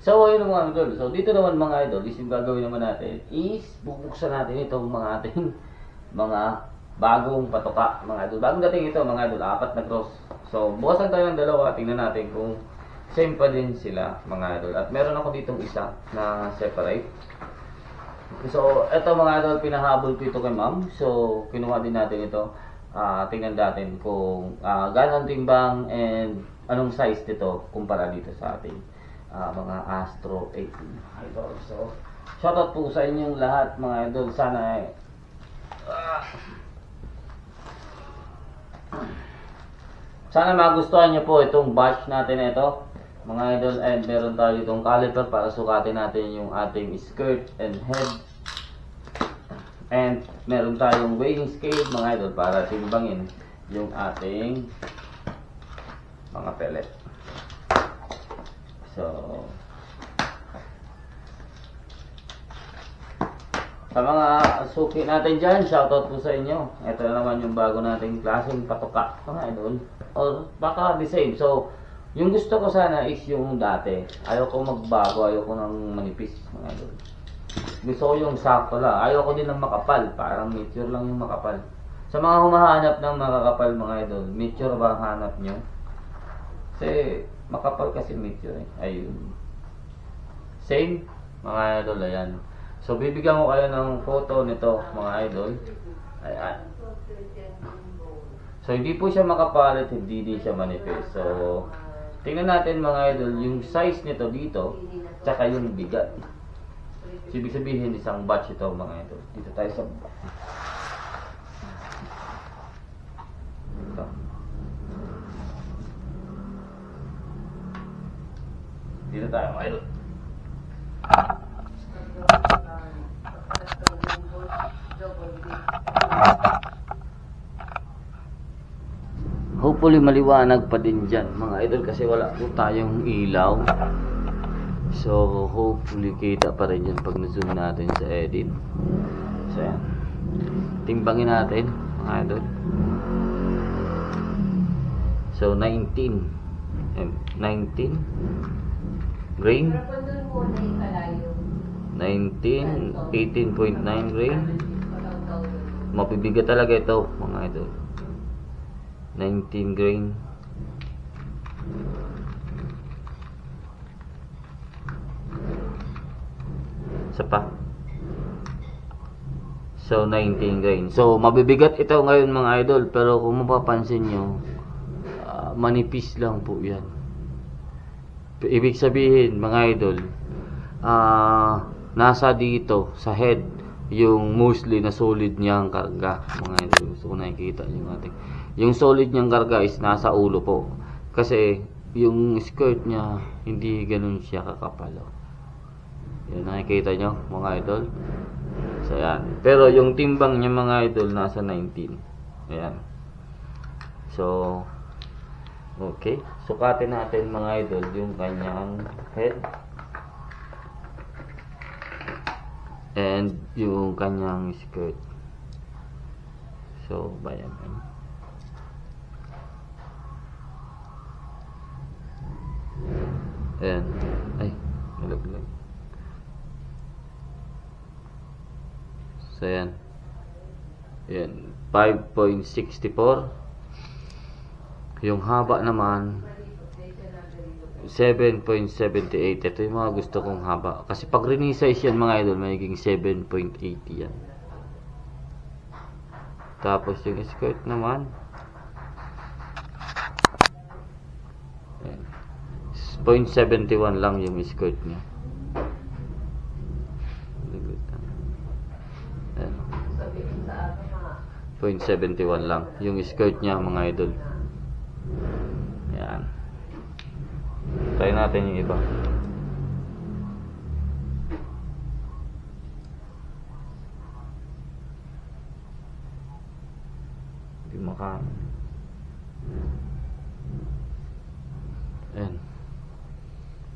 So, ayun mga idol. So, dito naman mga idol, is yung gagawin naman natin is bubuksan natin itong mga ating mga bagong patoka mga idol. Bagong dating ito mga idol, 4 na cross. So, bukasan tayo ng dalawa. Tingnan natin kung same pa din sila mga idol. At meron ako ditong isa na separate. So, ito mga idol, pinahabol ko ito kay ma'am. So, kinuha din natin ito. Tingnan natin kung gano'ng timbang and anong size nito kumpara dito sa ating mga Astro 18 idol. So, shoutout po sa inyong lahat mga idol. Sana sana magustuhan nyo po itong batch natin ito mga idol. And meron tayo itong caliper para sukatin natin yung ating skirt and head. And meron tayong weighing scale mga idol para timbangin yung ating mga pellet. So, sa mga suki natin dyan, shoutout po sa inyo. Ito na naman yung bago nating klaseng patoka mga idol. Or baka the same. So, yung gusto ko sana is yung dati. Ayaw ko magbago, ayaw ko ng manipis mga idol. Gusto ko yung sakto lang. Ayaw ko din ng makapal. Parang mature lang yung makapal. Sa mga humahanap ng makakapal mga idol, mature ba ang hanap nyo? Kasi makapal kasi mature eh. Ayun. Same mga idol, ayan. So bibigyan ko kayo ng photo nito mga idol. Ayan. So hindi po siya makapalit, hindi din siya manipis. So tingnan natin mga idol yung size nito dito, tsaka yung bigat. So, ibig sabihin isang batch ito mga idol. Dito tayo sa dito. Dito tayo mga idol. Hopefully maliwanag pa din dyan mga idol kasi wala po tayong ilaw. So hopefully kita pa rin yan pag na-zoom natin sa edit. So yan. Timbangin natin mga idol. So 19 grain, 19 18.9 grain. Mapibigat talaga ito mga idol. 19 grain. Isa pa. So 19 grain. So mabibigat ito ngayon mga idol, pero kung mapapansin nyo, manipis lang po yan. Ibig sabihin mga idol, nasa dito sa head yung mostly na solid niyang karga mga idol. Gusto ko nakikita yung ating yung solid niyang karga is nasa ulo po, kasi yung skirt niya hindi ganun siya kakapal. Yan, nakikita nyo mga idol. So yan, pero yung timbang niya mga idol nasa 19. Ayan. So okay, sukatin natin mga idol yung kanyang head and yung kanyang skirt. So bayan. Ayan. Ay, nalaglag. So yan. Yan, 5.64. Yung haba naman 7.78. Ito yung mga gusto kong haba. Kasi pag resize yan mga idol, magiging 7.80 yan. Tapos yung skirt naman 0.71 lang yung skirt niya. 0.71 lang yung skirt niya mga idol. Yan. Try natin yung iba. Hindi maka. Yan.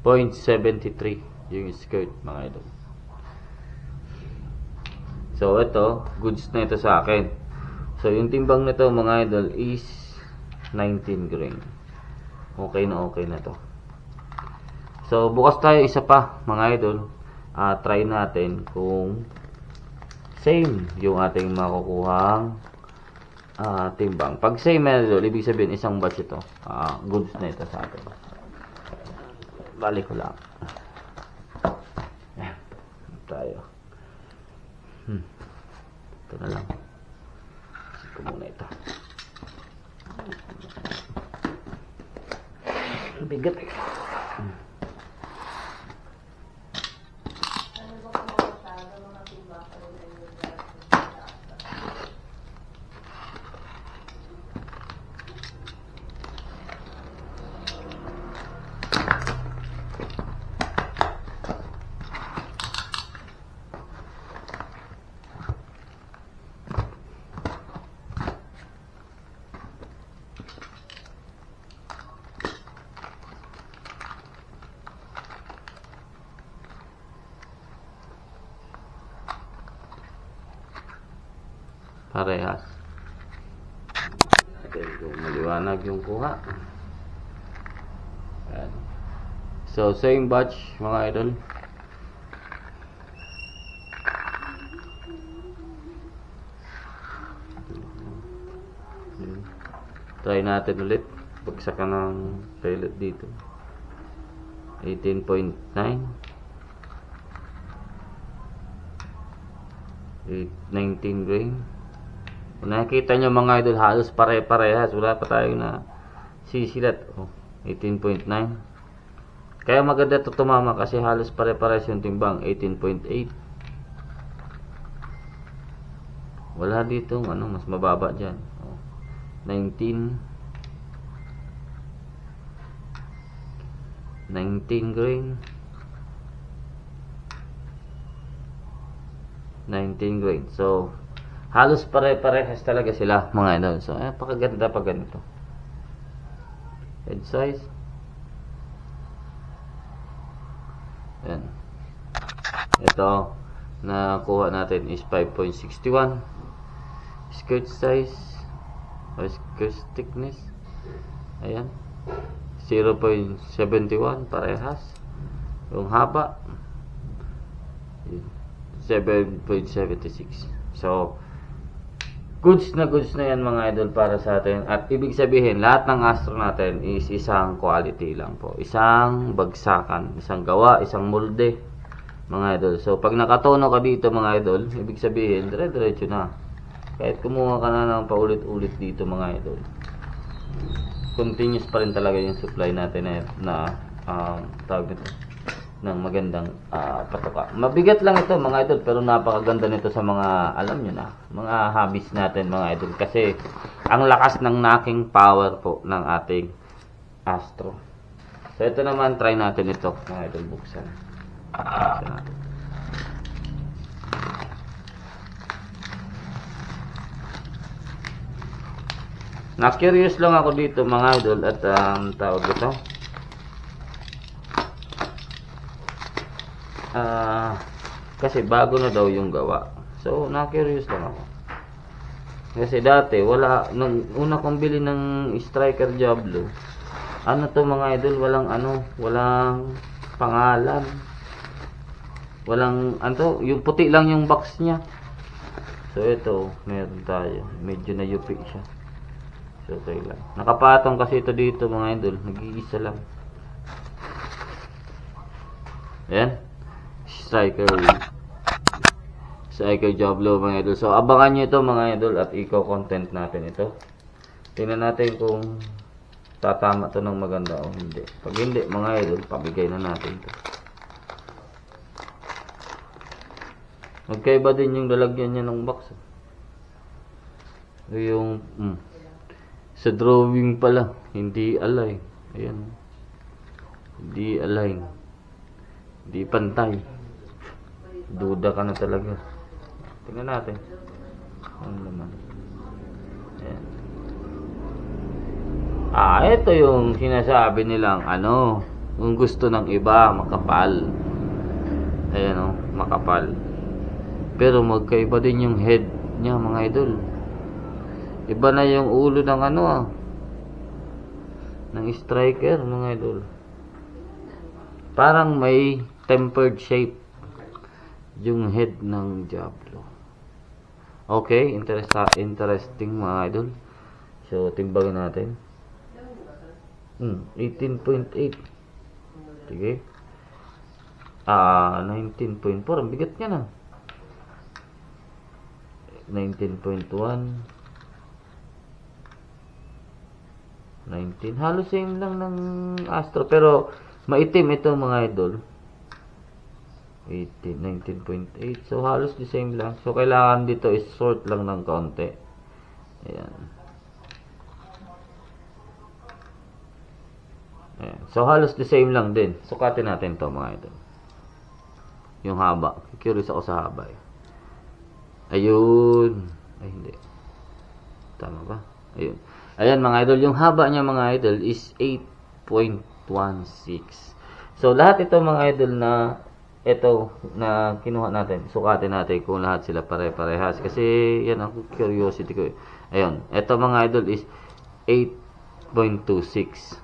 0.73 yung skirt mga idol. So ito, goods na ito sa akin. So yung timbang nito mga idol is 19 grain. Okay na to. So, bukas tayo isa pa, mga idol. Try natin kung same yung ating makukuhang timbang. Pag same, mga idol, ibig sabihin isang batch ito. Goods na ito sa atin. Balik ko lang. Ayan. Tayo. Ito na lang. Ito muna ito. Bigat. Parehas. Okay, kung maliwanag yung kuha. Ayan. So, same batch, mga idol. Try natin ulit. Bagsakan ng pellet dito. 18.9. 19 grain. Kung nakikita nyo mga idol, halos pare-parehas. Wala pa tayo na sisilat. 18.9. Kaya maganda ito tumama kasi halos pare-parehas yung timbang. 18.8. Wala dito mas mababa dyan. 19 grain. 19 grain. So, halos pare-parehas talaga sila, mga idol. So, pakaganda pa ganito. Head size. Ayan. Ito, nakuha natin is 5.61. Skirt size o skirt thickness. Ayan. 0.71, parehas. Yung haba 7.76. So, goods na yan mga idol para sa atin. At ibig sabihin, lahat ng Astro natin is isang quality lang po. Isang bagsakan, isang gawa, isang molde, mga idol. So, pag nakatono ka dito mga idol, ibig sabihin, dire-diretso na. Kahit kumuha ka na ng paulit-ulit dito mga idol, continuous pa rin talaga yung supply natin na tawag nito ng magandang patoka. Mabigat lang ito mga idol, pero napakaganda nito sa mga, alam nyo na, mga hobbies natin mga idol, kasi ang lakas ng knocking power po ng ating Astro. So ito naman, try natin ito mga idol, buksan natin. Na-curious lang ako dito mga idol at tawag ito, kasi bago na daw yung gawa. So, na-curious lang ako. Kasi dati, wala, nung una kong bili ng Striker Diablo, to mga idol, walang pangalan. Walang, yung puti lang yung box niya. So, ito, meron tayo. Medyo na-yupi siya. So, okay lang. Nakapatong kasi ito dito mga idol. Nag-iisa lang. Ayan. Striker Diablo mga idol. So, abangan nyo ito mga idol at i-content natin ito. Tingnan natin kung tatama to ng maganda o hindi. Pag hindi mga idol, pabigay na natin ito. Magkaiba din yung lalagyan niya ng box. Yung sa drawing pala, hindi align. Ayan. Hindi align. Hindi pantay. Duda ka na talaga. Tingnan natin. Ano naman. Ayan. Ito yung sinasabi nilang kung gusto ng iba, makapal. Ayan makapal. Pero magkaiba din yung head niya mga idol. Iba na yung ulo ng ng striker mga idol. Parang may tempered shape yung head ng Diablo. Okay, interesting mga idol. So, timbangin natin. 18.8. Sige. 19.4. Ang bigat niya na. 19.1. 19. Halos same lang ng Astro. Pero, maitim ito mga idol. 19.8. So, halos the same lang. So, kailangan dito is sort lang ng konti. Ayan. Ayan. So, halos the same lang din. Sukatin natin to mga idol. Yung haba. Curious ako sa haba eh. Ayun. Ay, hindi. Tama ba? Ayun. Ayan mga idol. Yung haba niya mga idol is 8.16. So, lahat ito mga idol na ito na kinuha natin. Sukatin natin kung lahat sila pare-parehas. Kasi yan ang curiosity ko. Ayun. Ito mga idol is 8.26.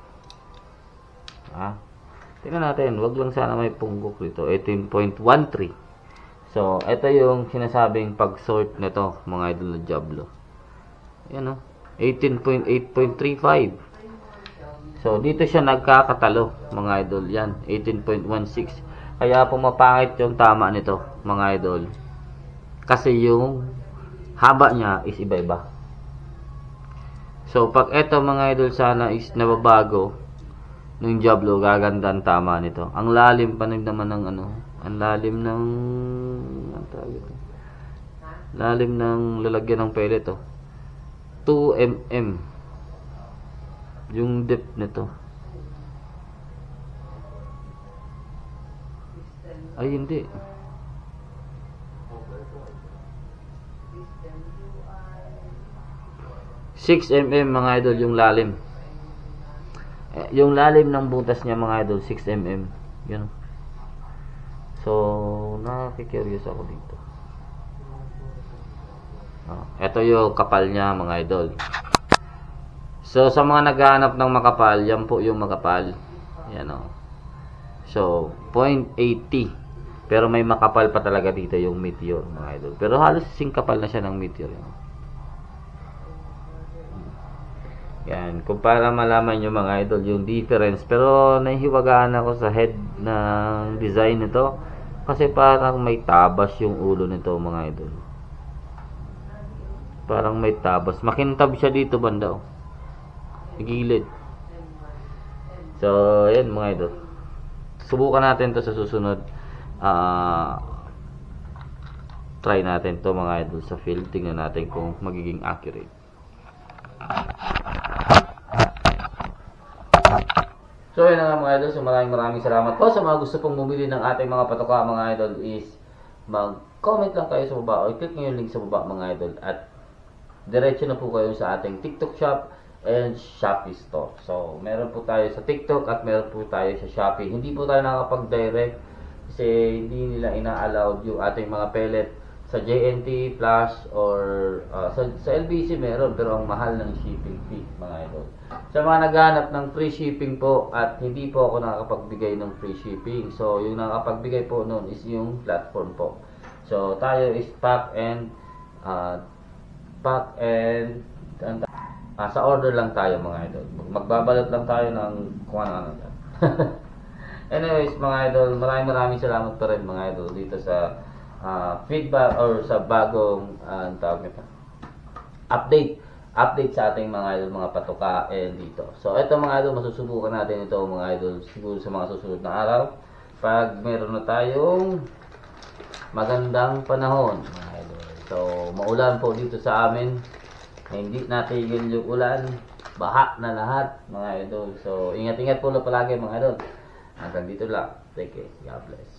Ha? Tingnan natin. Wag lang sana may punggok dito. 18.13. So, ito yung sinasabing pag-sort nito mga idol na Diablo. Ayan o. 18.8.35. So, dito siya nagkakatalo mga idol. Yan. 18.16. Kaya pumapangit yung tama nito mga idol. Kasi yung haba niya is iba-iba. So, pag ito mga idol sana is nababago ng Diablo, gaganda ang tama nito. Ang lalim pa naman ng ano. Ang lalim ng ang tawag ito. Lalim ng lalagyan ng pellet to. 2 mm yung depth nito. Ay hindi. 6 mm mga idol yung lalim. Yung lalim ng butas niya mga idol 6 mm. Yun. So, nakaka-curious ako dito. Ito yung kapal niya mga idol. So, sa mga naghahanap ng makapal, yan po yung makapal. Yan o. So, 0.80. Pero may makapal pa talaga dito yung meteor mga idol. Pero halos singkapal na siya ng meteor. Yan. Kung para malaman nyo mga idol yung difference. Pero nahihiwagaan ako sa head ng design nito. Kasi parang may tabas yung ulo nito mga idol. Parang may tabas. Makintab siya dito banda. Gilid. So, ayan mga idol. Subukan natin to sa susunod. Try natin to mga idol sa field. Tingnan natin kung magiging accurate. So, yun na nga mga idol. So, maraming salamat po sa mga gusto pong bumili ng ating mga patoka mga idol is mag-comment lang kayo sa baba o i-click nyo yung link sa baba mga idol at diretso na po kayo sa ating TikTok shop and Shopee store. So, meron po tayo sa TikTok at meron po tayo sa Shopee. Hindi po tayo nakakapag-direct kasi hindi nila ina-allowed yung ating mga pellet sa JNT Plus or sa LBC meron pero ang mahal ng shipping fee mga idol. Sa mga naghahanap ng free shipping po at hindi po ako nakakapagbigay ng free shipping. So, yung nakakapagbigay po noon is yung platform po. So, tayo is pack and sa order lang tayo mga idol. Magbabalot lang tayo ng kung ano. Anyways mga idol, maraming salamat pa rin mga idol dito sa feedback or sa bagong tawag nito, update sa ating mga idol, mga patuka dito. So ito mga idol, masusubukan natin ito mga idol siguro sa mga susunod na araw pag meron na tayong magandang panahon mga idol. So maulan po dito sa amin. Hindi natigil yung ulan, baha na lahat mga idol. So ingat-ingat po na palagi mga idol. Hanggang dito lang. Take care. God bless.